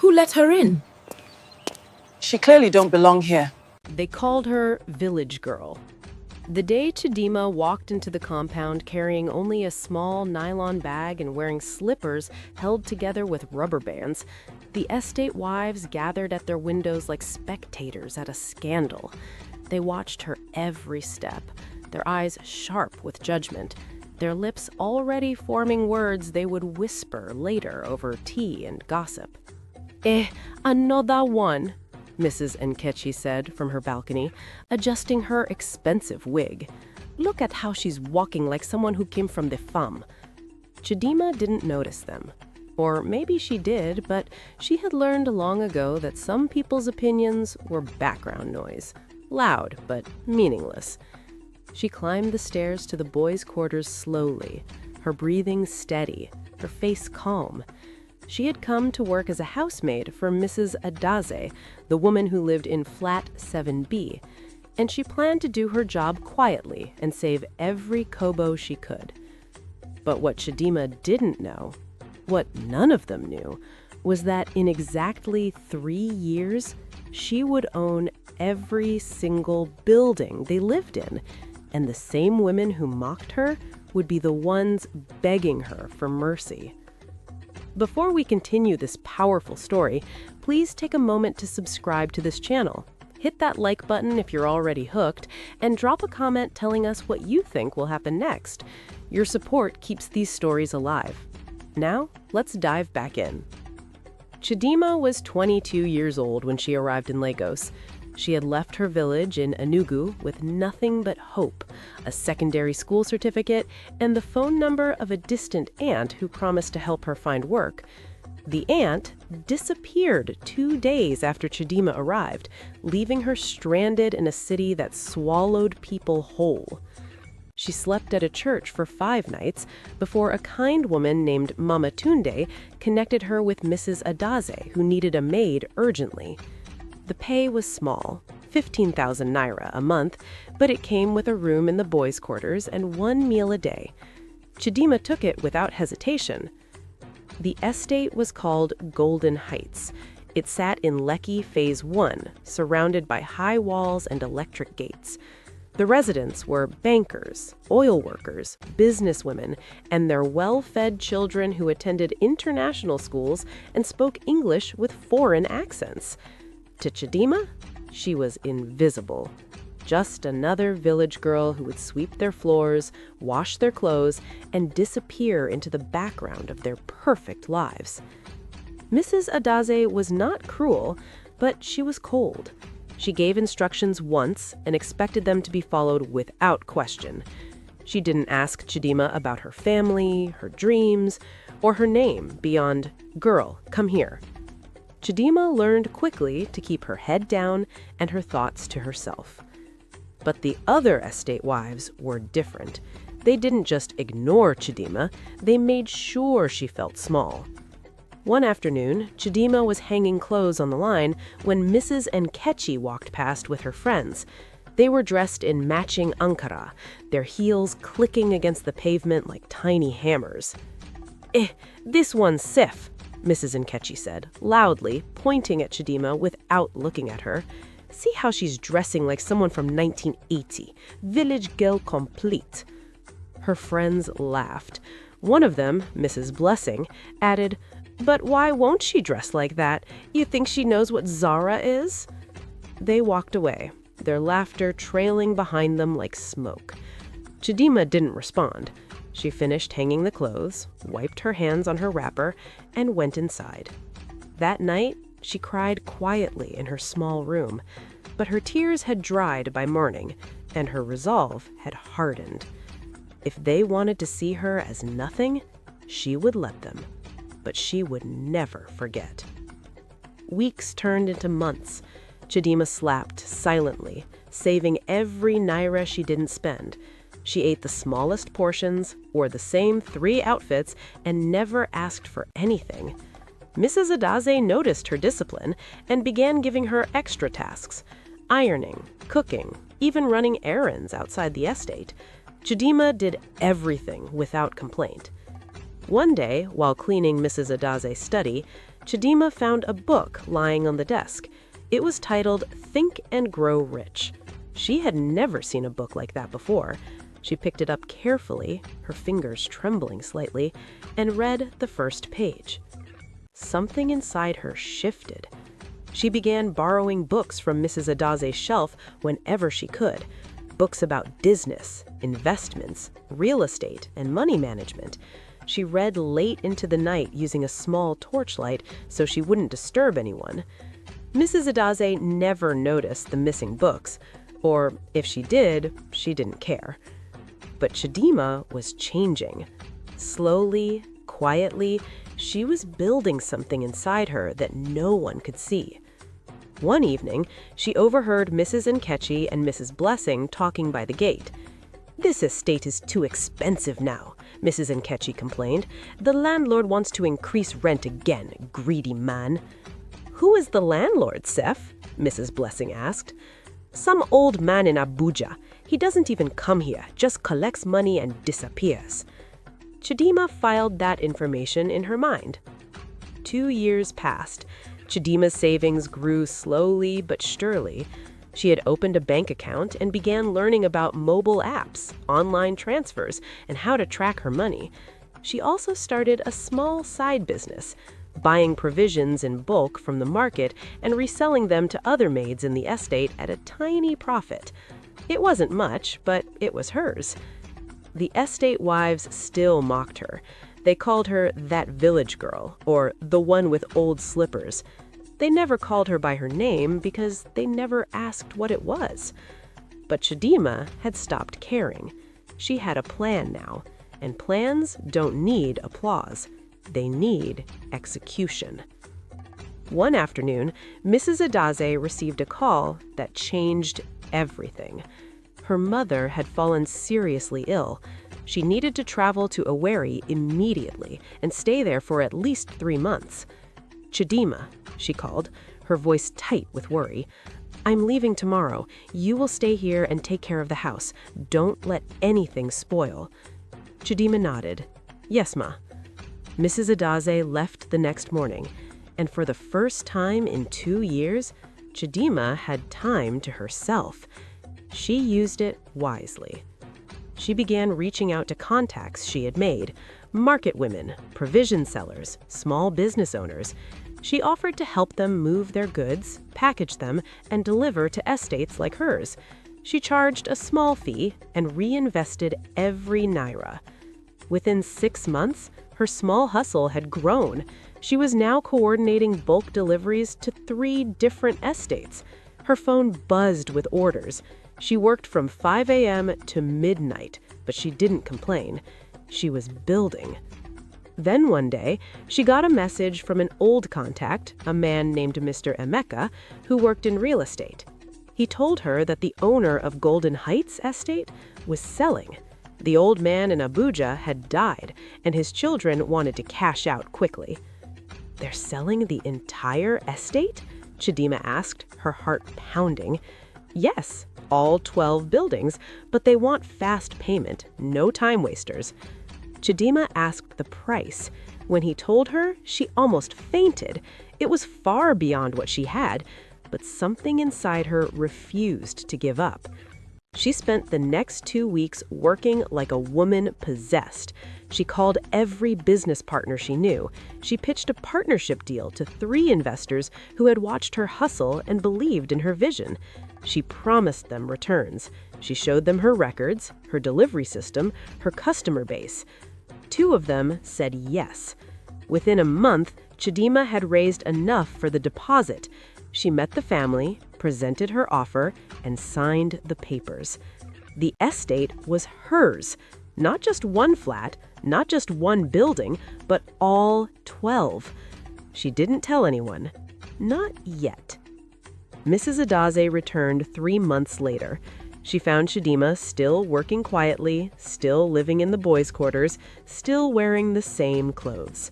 Who let her in? She clearly don't belong here. They called her Village Girl. The day Chidinma walked into the compound carrying only a small nylon bag and wearing slippers held together with rubber bands, the estate wives gathered at their windows like spectators at a scandal. They watched her every step, their eyes sharp with judgment, their lips already forming words they would whisper later over tea and gossip. Another one, Mrs. Nkechi said from her balcony, adjusting her expensive wig. Look at how she's walking like someone who came from the farm. Chidinma didn't notice them. Or maybe she did, but she had learned long ago that some people's opinions were background noise, loud but meaningless. She climbed the stairs to the boys' quarters slowly, her breathing steady, her face calm. She had come to work as a housemaid for Mrs. Adaeze, the woman who lived in flat 7B, and she planned to do her job quietly and save every kobo she could. But what Chidinma didn't know, what none of them knew, was that in exactly 3 years, she would own every single building they lived in, and the same women who mocked her would be the ones begging her for mercy. Before we continue this powerful story, please take a moment to subscribe to this channel. Hit that like button if you're already hooked, and drop a comment telling us what you think will happen next. Your support keeps these stories alive. Now, let's dive back in. Chidinma was 22 years old when she arrived in Lagos. She had left her village in Enugu with nothing but hope, a secondary school certificate, and the phone number of a distant aunt who promised to help her find work. The aunt disappeared 2 days after Chidinma arrived, leaving her stranded in a city that swallowed people whole. She slept at a church for 5 nights before a kind woman named Mama Tunde connected her with Mrs. Adaeze, who needed a maid urgently. The pay was small, 15,000 naira a month, but it came with a room in the boys' quarters and 1 meal a day. Chidinma took it without hesitation. The estate was called Golden Heights. It sat in Lekki Phase 1, surrounded by high walls and electric gates. The residents were bankers, oil workers, businesswomen, and their well-fed children who attended international schools and spoke English with foreign accents. To Chidinma, she was invisible. Just another village girl who would sweep their floors, wash their clothes, and disappear into the background of their perfect lives. Mrs. Adaeze was not cruel, but she was cold. She gave instructions once and expected them to be followed without question. She didn't ask Chidinma about her family, her dreams, or her name beyond, "Girl, come here." Chidinma learned quickly to keep her head down and her thoughts to herself. But the other estate wives were different. They didn't just ignore Chidinma, they made sure she felt small. One afternoon, Chidinma was hanging clothes on the line when Mrs. Nkechi walked past with her friends. They were dressed in matching Ankara, their heels clicking against the pavement like tiny hammers. This one's Sif," Mrs. Nkechi said, loudly, pointing at Chidinma without looking at her. "See how she's dressing like someone from 1980. Village girl complete." Her friends laughed. One of them, Mrs. Blessing, added, "But why won't she dress like that? You think she knows what Zara is?" They walked away, their laughter trailing behind them like smoke. Chidinma didn't respond. She finished hanging the clothes, wiped her hands on her wrapper, and went inside. That night, she cried quietly in her small room, but her tears had dried by morning, and her resolve had hardened. If they wanted to see her as nothing, she would let them, but she would never forget. Weeks turned into months. Chidinma slapped silently, saving every naira she didn't spend. She ate the smallest portions, wore the same 3 outfits, and never asked for anything. Mrs. Adaeze noticed her discipline and began giving her extra tasks: ironing, cooking, even running errands outside the estate. Chidinma did everything without complaint. One day, while cleaning Mrs. Adaze's study, Chidinma found a book lying on the desk. It was titled Think and Grow Rich. She had never seen a book like that before. She picked it up carefully, her fingers trembling slightly, and read the first page. Something inside her shifted. She began borrowing books from Mrs. Adaze's shelf whenever she could. Books about business, investments, real estate, and money management. She read late into the night using a small torchlight so she wouldn't disturb anyone. Mrs. Adaeze never noticed the missing books, or if she did, she didn't care. But Chidinma was changing. Slowly, quietly, she was building something inside her that no one could see. One evening, she overheard Mrs. Nkechi and Mrs. Blessing talking by the gate. "This estate is too expensive now," Mrs. Nkechi complained. "The landlord wants to increase rent again, greedy man." "Who is the landlord, Seth?" Mrs. Blessing asked. "Some old man in Abuja. He doesn't even come here, just collects money and disappears." Chidinma filed that information in her mind. 2 years passed. Chidinma's savings grew slowly but surely. She had opened a bank account and began learning about mobile apps, online transfers, and how to track her money. She also started a small side business, buying provisions in bulk from the market and reselling them to other maids in the estate at a tiny profit. It wasn't much, but it was hers. The estate wives still mocked her. They called her that village girl, or the one with old slippers. They never called her by her name because they never asked what it was. But Chidinma had stopped caring. She had a plan now, and plans don't need applause. They need execution. One afternoon, Mrs. Adaeze received a call that changed everything. Her mother had fallen seriously ill. She needed to travel to Owerri immediately and stay there for at least 3 months. "Chidinma," she called, her voice tight with worry. "I'm leaving tomorrow. You will stay here and take care of the house. Don't let anything spoil." Chidinma nodded. "Yes, ma." Mrs. Adaeze left the next morning, and for the first time in 2 years, Chidinma had time to herself. She used it wisely. She began reaching out to contacts she had made, market women, provision sellers, small business owners. She offered to help them move their goods, package them, and deliver to estates like hers. She charged a small fee and reinvested every naira. Within 6 months, her small hustle had grown. She was now coordinating bulk deliveries to 3 different estates. Her phone buzzed with orders. She worked from 5 a.m. to midnight, but she didn't complain. She was building. Then one day, she got a message from an old contact, a man named Mr. Emeka, who worked in real estate. He told her that the owner of Golden Heights estate was selling. The old man in Abuja had died, and his children wanted to cash out quickly. "They're selling the entire estate?" Chidinma asked, her heart pounding. "Yes, all 12 buildings, but they want fast payment, no time wasters." Chidinma asked the price. When he told her, she almost fainted. It was far beyond what she had, but something inside her refused to give up. She spent the next 2 weeks working like a woman possessed. She called every business partner she knew. She pitched a partnership deal to 3 investors who had watched her hustle and believed in her vision. She promised them returns. She showed them her records, her delivery system, her customer base. 2 of them said yes. Within a month, Chidinma had raised enough for the deposit. She met the family, presented her offer, and signed the papers. The estate was hers. Not just one flat, not just one building, but all 12. She didn't tell anyone. Not yet. Mrs. Adaeze returned 3 months later. She found Chidinma still working quietly, still living in the boys' quarters, still wearing the same clothes.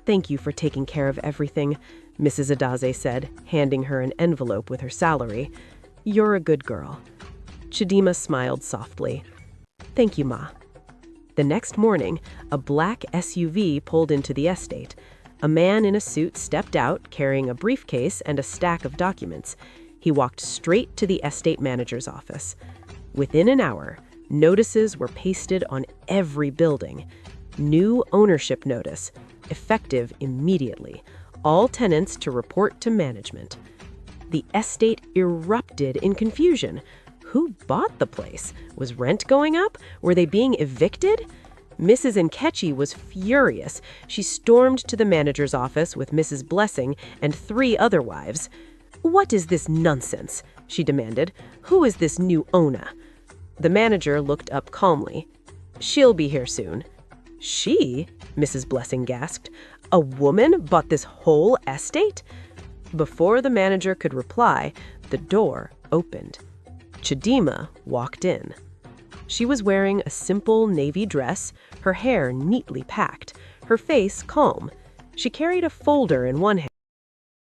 "Thank you for taking care of everything," Mrs. Adaeze said, handing her an envelope with her salary. "You're a good girl." Chidinma smiled softly. "Thank you, Ma." The next morning, a black SUV pulled into the estate. A man in a suit stepped out, carrying a briefcase and a stack of documents. He walked straight to the estate manager's office. Within an hour, notices were pasted on every building. New ownership notice, effective immediately. All tenants to report to management. The estate erupted in confusion. Who bought the place? Was rent going up? Were they being evicted? Mrs. Nkechi was furious. She stormed to the manager's office with Mrs. Blessing and 3 other wives. "What is this nonsense?" she demanded. "Who is this new owner?" The manager looked up calmly. "She'll be here soon." "She?" Mrs. Blessing gasped. "A woman bought this whole estate?" Before the manager could reply, the door opened. Chidinma walked in. She was wearing a simple navy dress, her hair neatly packed, her face calm. She carried a folder in one hand.